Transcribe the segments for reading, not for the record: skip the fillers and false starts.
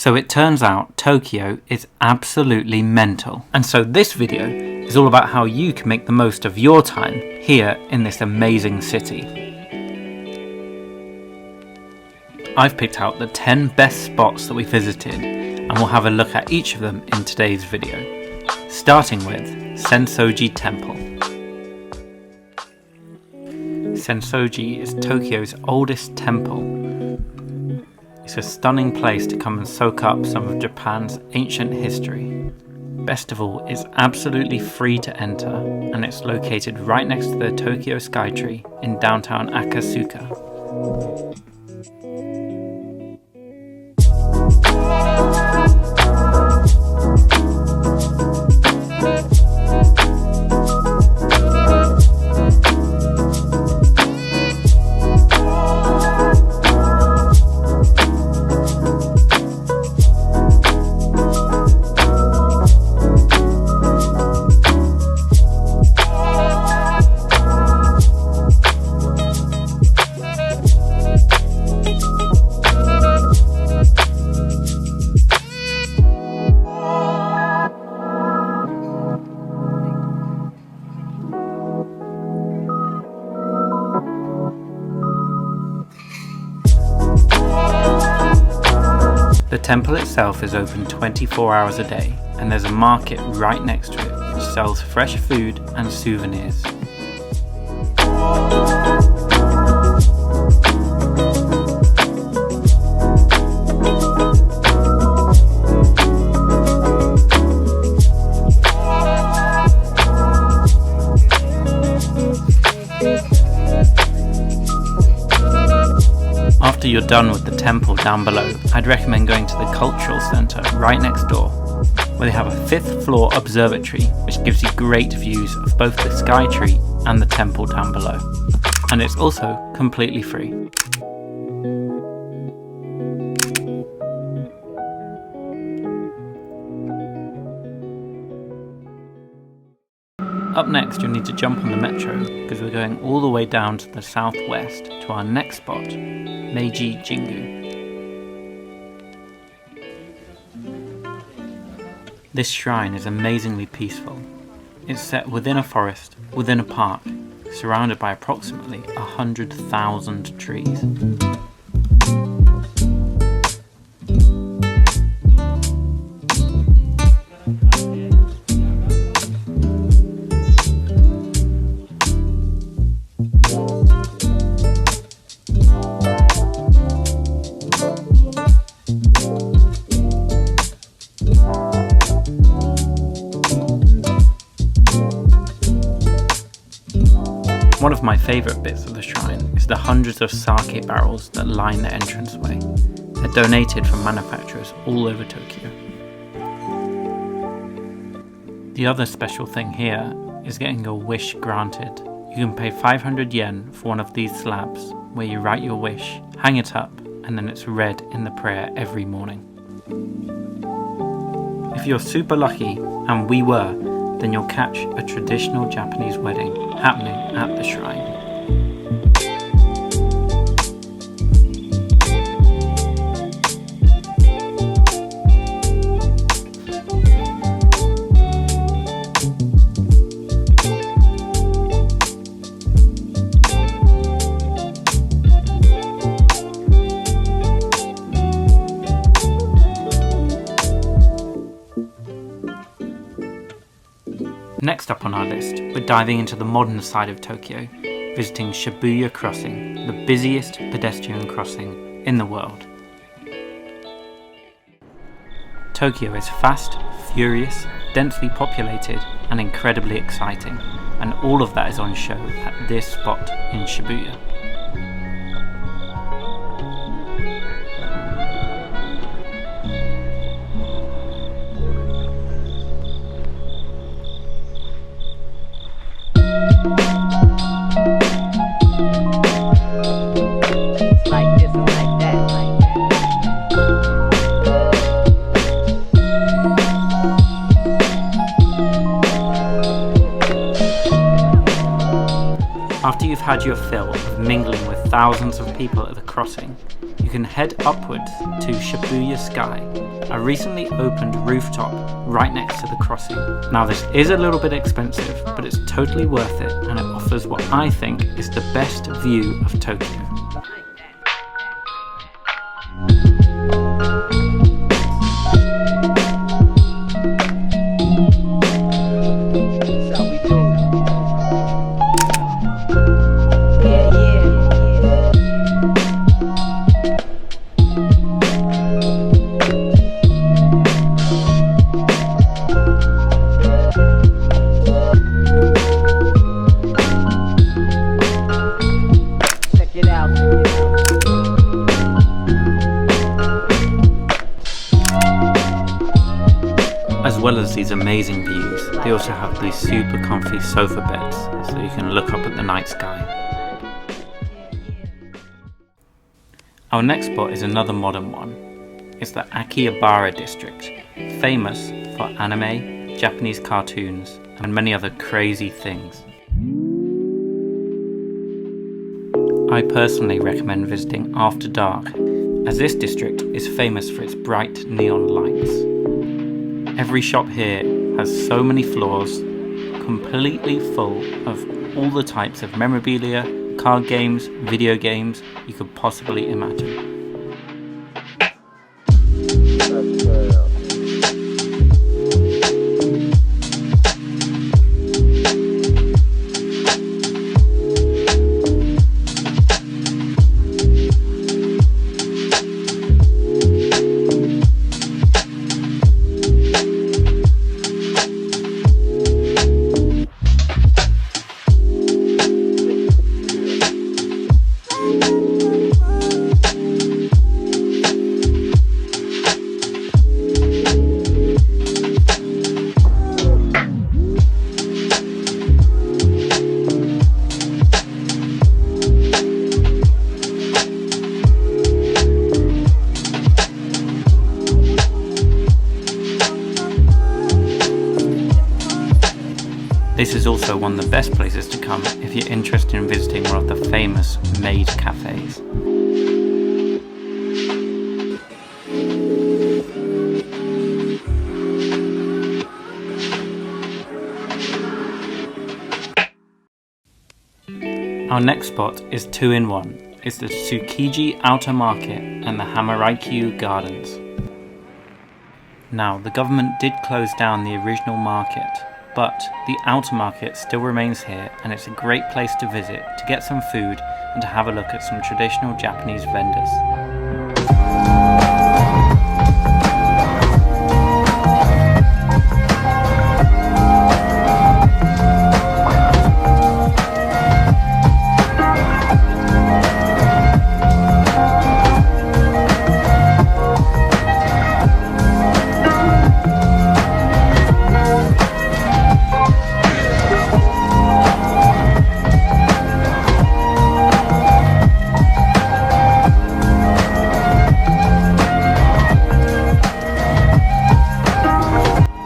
So it turns out Tokyo is absolutely mental. And so this video is all about how you can make the most of your time here in this amazing city. I've picked out the 10 best spots that we visited, and we'll have a look at each of them in today's video. Starting with Sensoji Temple. Sensoji is Tokyo's oldest temple. It's a stunning place to come and soak up some of Japan's ancient history. Best of all, it's absolutely free to enter, and it's located right next to the Tokyo Skytree in downtown Akasuka. The temple itself is open 24 hours a day, and there's a market right next to it which sells fresh food and souvenirs. After you're done with the temple down below, I'd recommend going to the cultural centre right next door, where they have a 5th floor observatory which gives you great views of both the Skytree and the temple down below. And it's also completely free. Up next, you'll need to jump on the metro because we're going all the way down to the southwest to our next spot, Meiji Jingu. This shrine is amazingly peaceful. It's set within a forest, within a park, surrounded by approximately 100,000 trees. One of my favourite bits of the shrine is the hundreds of sake barrels that line the entranceway. They're donated from manufacturers all over Tokyo. The other special thing here is getting your wish granted. You can pay 500 yen for one of these slabs where you write your wish, hang it up, and then it's read in the prayer every morning. If you're super lucky, and we were, then you'll catch a traditional Japanese wedding happening at the shrine. Next up on our list, we're diving into the modern side of Tokyo, visiting Shibuya Crossing, the busiest pedestrian crossing in the world. Tokyo is fast, furious, densely populated, and incredibly exciting, and all of that is on show at this spot in Shibuya. After you've had your fill of mingling with thousands of people at the crossing, you can head upwards to Shibuya Sky, a recently opened rooftop right next to the crossing. Now this is a little bit expensive, but it's totally worth it, and it offers what I think is the best view of Tokyo. As well as these amazing views, they also have these super comfy sofa beds, so you can look up at the night sky. Our next spot is another modern one. It's the Akihabara district, famous for anime, Japanese cartoons, and many other crazy things. I personally recommend visiting after dark, as this district is famous for its bright neon lights. Every shop here has so many floors, completely full of all the types of memorabilia, card games, video games you could possibly imagine. This is also one of the best places to come if you're interested in visiting one of the famous maid cafes. Our next spot is 2 in 1. It's the Tsukiji Outer Market and the Hamarikyu Gardens. Now, the government did close down the original market, but the outer market still remains here, and it's a great place to visit to get some food and to have a look at some traditional Japanese vendors.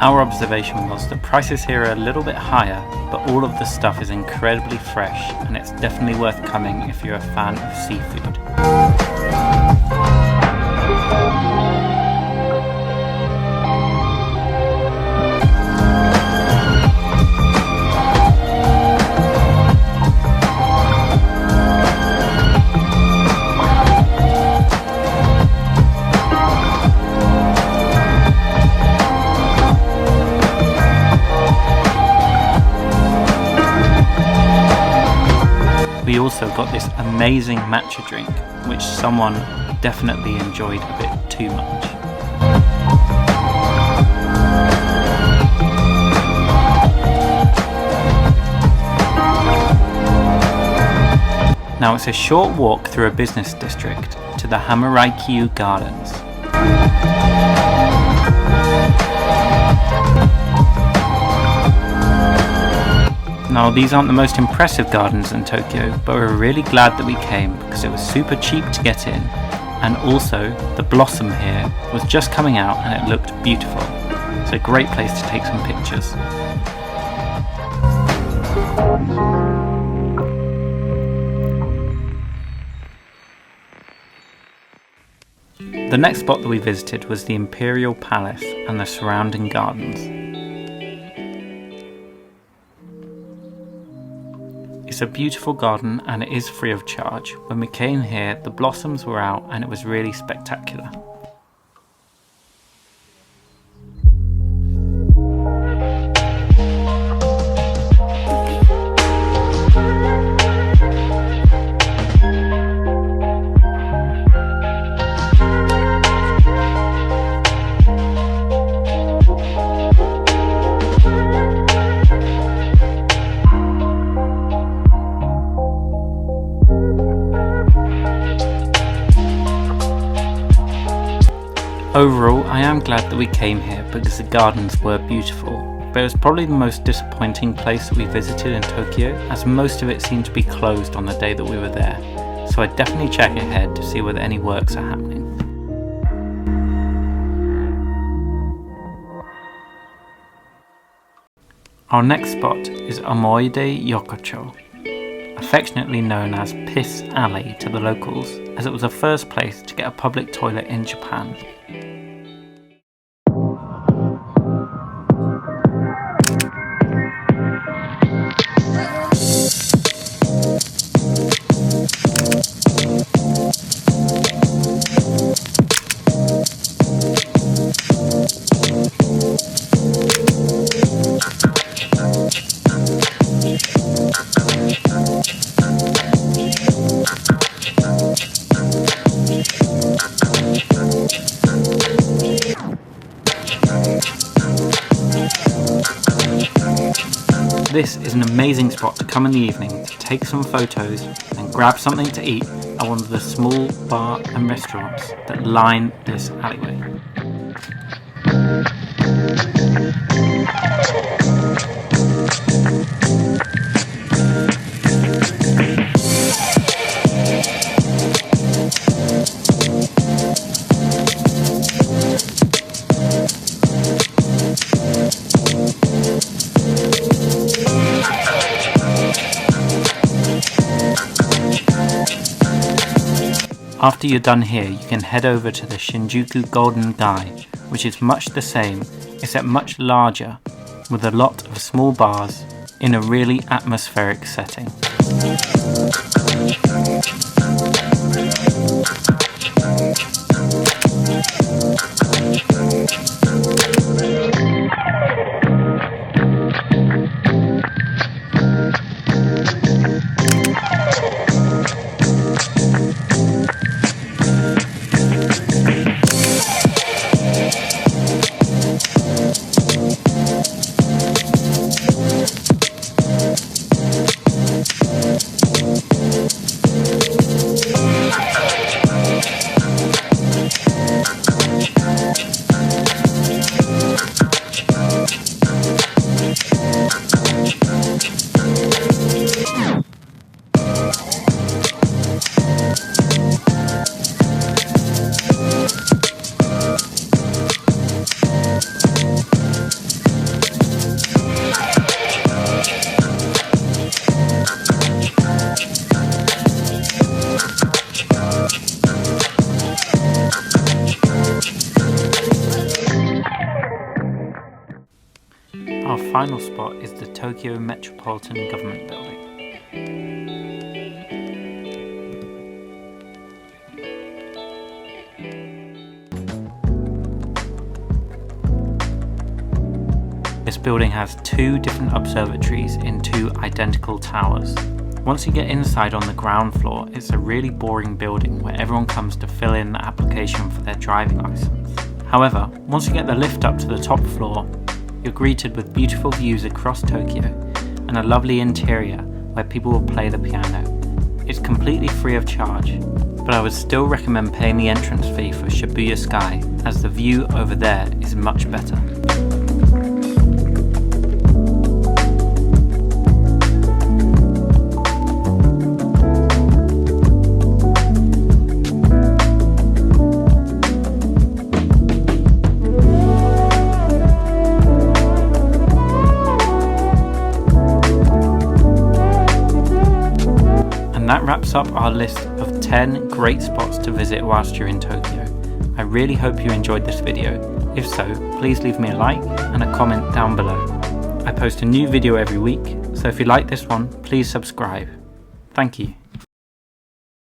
Our observation was the prices here are a little bit higher, but all of the stuff is incredibly fresh, and it's definitely worth coming if you're a fan of seafood. We also got this amazing matcha drink, which someone definitely enjoyed a bit too much. Now it's a short walk through a business district to the Hamarikyu Gardens. Now these aren't the most impressive gardens in Tokyo, but we're really glad that we came because it was super cheap to get in, and also the blossom here was just coming out and it looked beautiful. It's a great place to take some pictures. The next spot that we visited was the Imperial Palace and the surrounding gardens. It's a beautiful garden and it is free of charge. When we came here, the blossoms were out and it was really spectacular. Overall, I am glad that we came here because the gardens were beautiful, but it was probably the most disappointing place that we visited in Tokyo, as most of it seemed to be closed on the day that we were there, so I'd definitely check ahead to see whether any works are happening. Our next spot is Omoide Yokocho, affectionately known as Piss Alley to the locals, as it was the first place to get a public toilet in Japan. This is an amazing spot to come in the evening to take some photos and grab something to eat at one of the small bar and restaurants that line this alleyway. After you're done here, you can head over to the Shinjuku Golden Gai, which is much the same, except much larger, with a lot of small bars in a really atmospheric setting. Our final spot is the Tokyo Metropolitan Government Building. This building has two different observatories in two identical towers. Once you get inside on the ground floor, it's a really boring building where everyone comes to fill in the application for their driving license. However, once you get the lift up to the top floor, you're greeted with beautiful views across Tokyo and a lovely interior where people will play the piano. It's completely free of charge, but I would still recommend paying the entrance fee for Shibuya Sky, as the view over there is much better. That wraps up our list of 10 great spots to visit whilst you're in Tokyo. I really hope you enjoyed this video. If so, please leave me a like and a comment down below. I post a new video every week, so if you like this one, please subscribe. Thank you.